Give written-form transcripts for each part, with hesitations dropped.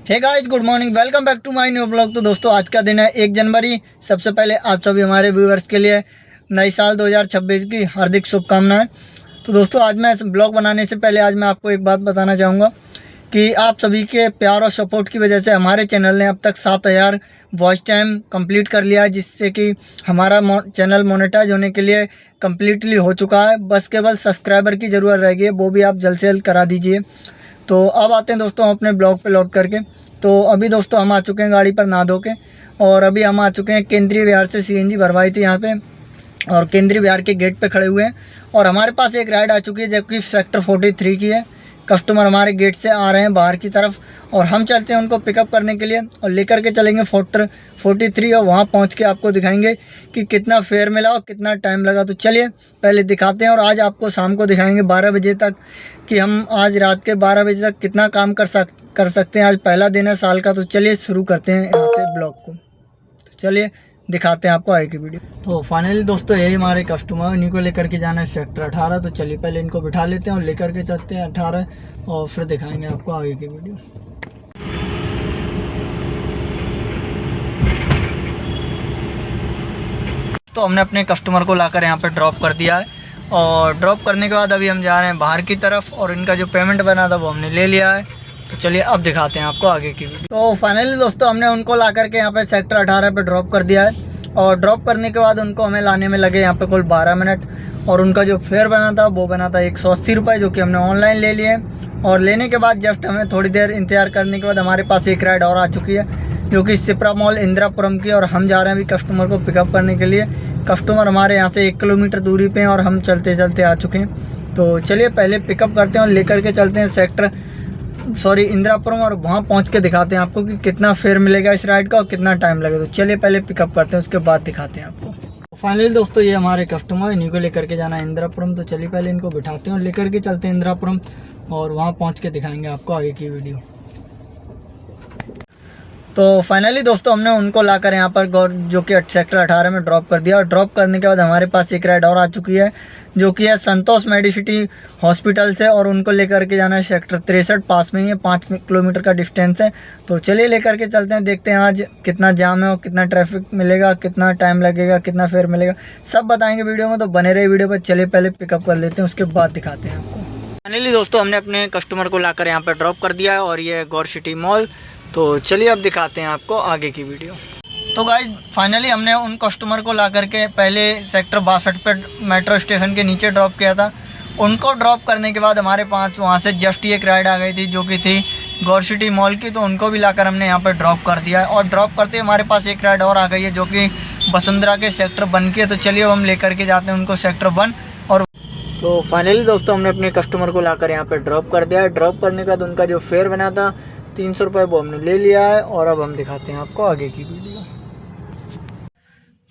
Hey guys, good morning, welcome back to my new blog. तो दोस्तों, आज का दिन है 1 जनवरी। सबसे पहले आप सभी हमारे व्यूअर्स के लिए नई साल 2026 की हार्दिक शुभकामनाएं। तो दोस्तों, आज मैं इस ब्लॉग बनाने से पहले आज मैं आपको एक बात बताना चाहूँगा कि आप सभी के प्यार और सपोर्ट की वजह से हमारे चैनल ने अब तक 7000 वॉच टाइम कंप्लीट कर लिया है, जिससे कि हमारा चैनल मोनेटाइज होने के लिए कम्प्लीटली हो चुका है। बस केवल सब्सक्राइबर की ज़रूरत रह गई है, वो भी आप जल्द से जल्द करा दीजिए। तो अब आते हैं दोस्तों अपने ब्लॉग पे लौट करके। तो अभी दोस्तों हम आ चुके हैं गाड़ी पर नहा धो के, और अभी हम आ चुके हैं केंद्रीय विहार से। सीएनजी भरवाई थी यहाँ पे, और केंद्रीय विहार के गेट पे खड़े हुए हैं। और हमारे पास एक राइड आ चुकी है जो कि सेक्टर 43 की है। कस्टमर हमारे गेट से आ रहे हैं बाहर की तरफ, और हम चलते हैं उनको पिकअप करने के लिए और लेकर के चलेंगे 43, और वहाँ पहुँच के आपको दिखाएंगे कि कितना फेयर मिला और कितना टाइम लगा। तो चलिए पहले दिखाते हैं, और आज आपको शाम को दिखाएंगे 12 बजे तक कि हम आज रात के 12 बजे तक कितना काम कर सकते हैं। आज पहला दिन है साल का। तो चलिए शुरू करते हैं यहाँ से ब्लॉग को। तो चलिए दिखाते हैं आपको आगे की वीडियो। तो फाइनली दोस्तों, यही हमारे कस्टमर, इन्हीं को लेकर के जाना है सेक्टर 18। तो चलिए पहले इनको बिठा लेते हैं और लेकर के चलते हैं 18, और फिर दिखाएंगे आपको आगे की वीडियो। तो हमने अपने कस्टमर को लाकर यहाँ पे ड्रॉप कर दिया है, और ड्रॉप करने के बाद अभी हम जा रहे हैं बाहर की तरफ, और इनका जो पेमेंट बना था वो हमने ले लिया है। तो चलिए अब दिखाते हैं आपको आगे की वीडियो। तो फाइनली दोस्तों, हमने उनको ला करके यहाँ पे सेक्टर 18 पे ड्रॉप कर दिया है, और ड्रॉप करने के बाद उनको हमें लाने में लगे यहाँ पे कुल 12 मिनट। और उनका जो फेयर बना था वो बना था 180 रुपये, जो कि हमने ऑनलाइन ले लिए। और लेने के बाद जस्ट हमें थोड़ी देर इंतजार करने के बाद हमारे पास एक राइड और आ चुकी है, जो कि सिप्रा मॉल इंदिरापुरम की, और हम जा रहे हैं अभी कस्टमर को पिकअप करने के लिए। कस्टमर हमारे यहाँ से 1 किलोमीटर दूरी पे हैं, और हम चलते चलते आ चुके हैं। तो चलिए पहले पिकअप करते हैं और लेकर के चलते हैं इंदिरापुरम, और वहाँ पहुँच के दिखाते हैं आपको कि कितना फेयर मिलेगा इस राइड का और कितना टाइम लगेगा। तो चलिए पहले पिकअप करते हैं, उसके बाद दिखाते हैं आपको। फाइनली दोस्तों, ये हमारे कस्टमर, इन्हीं को लेकर के जाना है इंदिरापुरम। तो चलिए पहले इनको बिठाते हैं और लेकर के चलते हैं इंदिरापुरम, और वहाँ पहुँच के दिखाएंगे आपको आगे की वीडियो। तो फाइनली दोस्तों, हमने उनको लाकर यहाँ पर जो कि सेक्टर 18 में ड्रॉप कर दिया, और ड्रॉप करने के बाद हमारे पास एक राइड और आ चुकी है, जो कि है संतोष मेडिसिटी हॉस्पिटल से, और उनको लेकर के जाना है सेक्टर 63। पास में ही है, 5 किलोमीटर का डिस्टेंस है। तो चलिए लेकर के चलते हैं, देखते हैं आज कितना जाम है और कितना ट्रैफिक मिलेगा, कितना टाइम लगेगा, कितना फेयर मिलेगा, सब बताएंगे वीडियो में। तो बने रहे वीडियो पर। चलिए पहले पिकअप कर लेते हैं, उसके बाद दिखाते हैं आपको। फाइनली दोस्तों, हमने अपने कस्टमर को लाकर यहाँ पर ड्रॉप कर दिया है, और ये है गौर सिटी मॉल। तो चलिए अब दिखाते हैं आपको आगे की वीडियो। तो गाइज, फाइनली हमने उन कस्टमर को ला करके पहले सेक्टर 62 पे मेट्रो स्टेशन के नीचे ड्रॉप किया था। उनको ड्रॉप करने के बाद हमारे पास वहाँ से जस्ट एक राइड आ गई थी, जो कि थी गौर सिटी मॉल की। तो उनको भी लाकर हमने यहाँ पर ड्रॉप कर दिया है, और ड्रॉप करते हमारे पास एक राइड और आ गई है, जो कि वसुंधरा के सेक्टर 1 की है। तो चलिए अब हम लेकर के जाते हैं उनको सेक्टर 1। और तो फाइनली दोस्तों, हमने अपने कस्टमर को लाकर यहाँ पर ड्रॉप कर दिया है। ड्रॉप करने के बाद उनका जो फेयर बना था 300 रुपये, वो हमने ले लिया है, और अब हम दिखाते हैं आपको आगे की वीडियो।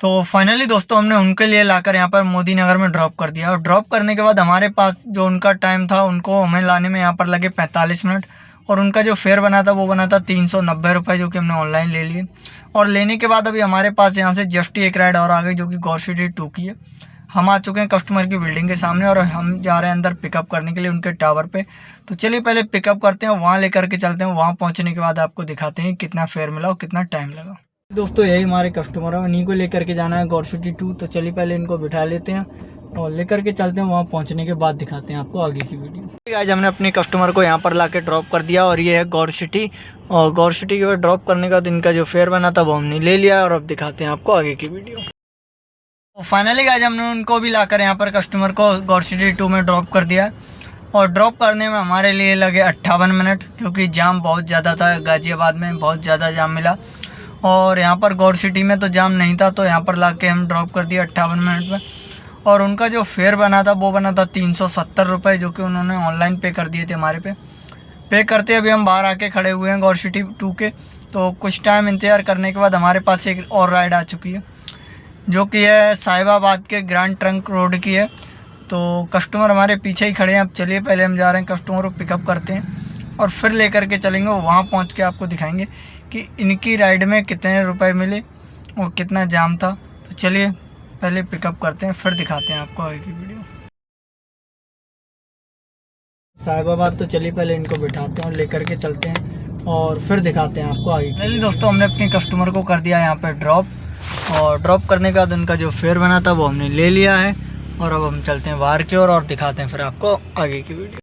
तो फाइनली दोस्तों, हमने उनके लिए लाकर यहाँ पर मोदी नगर में ड्रॉप कर दिया, और ड्रॉप करने के बाद हमारे पास जो उनका टाइम था, उनको हमें लाने में यहाँ पर लगे 45 मिनट, और उनका जो फेयर बना था वो बना था 390 रुपये, जो कि हमने ऑनलाइन ले लिए। और लेने के बाद अभी हमारे पास यहाँ से जस्ट एक राइड और आ गई, जो कि गौर सिटी 2 की है। हम आ चुके हैं कस्टमर की बिल्डिंग के सामने, और हम जा रहे हैं अंदर पिकअप करने के लिए उनके टावर पे। तो चलिए पहले पिकअप करते हैं, वहाँ लेकर के चलते हैं। वहाँ पहुँचने के बाद आपको दिखाते हैं कितना फेयर मिला और कितना टाइम लगा। दोस्तों, यही हमारे कस्टमर है, इन्हीं को लेकर के जाना है गौर सिटी 2। तो चलिए पहले इनको बिठा लेते हैं और लेकर के चलते हैं। वहाँ पहुँचने के बाद दिखाते हैं आपको आगे की वीडियो। आज हमने अपने कस्टमर को यहाँ पर ला के ड्रॉप कर दिया, और ये है गौर सिटी। और गौर सिटी के बाद ड्रॉप करने का इनका जो फेयर बना था वो हमने ले लिया, और अब दिखाते हैं आपको आगे की वीडियो। तो फाइनली आज हमने उनको भी लाकर यहाँ पर कस्टमर को गौर सिटी 2 में ड्रॉप कर दिया, और ड्रॉप करने में हमारे लिए लगे 58 मिनट, क्योंकि जाम बहुत ज़्यादा था। गाज़ियाबाद में बहुत ज़्यादा जाम मिला, और यहाँ पर गौर सिटी में तो जाम नहीं था। तो यहाँ पर लाके हम ड्रॉप कर दिया 58 मिनट में, और उनका जो फेयर बना था वो बना था 370 रुपये, जो कि उन्होंने ऑनलाइन पे कर दिए थे हमारे पे करते। अभी हम बाहर आके खड़े हुए हैं गौर सिटी 2 के। तो कुछ टाइम इंतज़ार करने के बाद हमारे पास एक और राइड आ चुकी है, जो कि है साहिबाबाद के ग्रैंड ट्रंक रोड की है। तो कस्टमर हमारे पीछे ही खड़े हैं। अब चलिए पहले हम जा रहे हैं कस्टमर को पिकअप करते हैं, और फिर लेकर के चलेंगे। वहाँ पहुँच के आपको दिखाएंगे कि इनकी राइड में कितने रुपए मिले और कितना जाम था। तो चलिए पहले पिकअप करते हैं, फिर दिखाते हैं आपको आगे की वीडियो। साहिबाबाद तो चलिए पहले इनको बिठाते हैं और लेकर के चलते हैं। और फिर दिखाते हैं आपको आगे। फाइनली दोस्तों हमने अपने कस्टमर को कर दिया यहाँ पे ड्रॉप, और ड्रॉप करने के बाद उनका जो फेयर बना था वो हमने ले लिया है। और अब हम चलते हैं बाहर की ओर और दिखाते हैं फिर आपको आगे की वीडियो।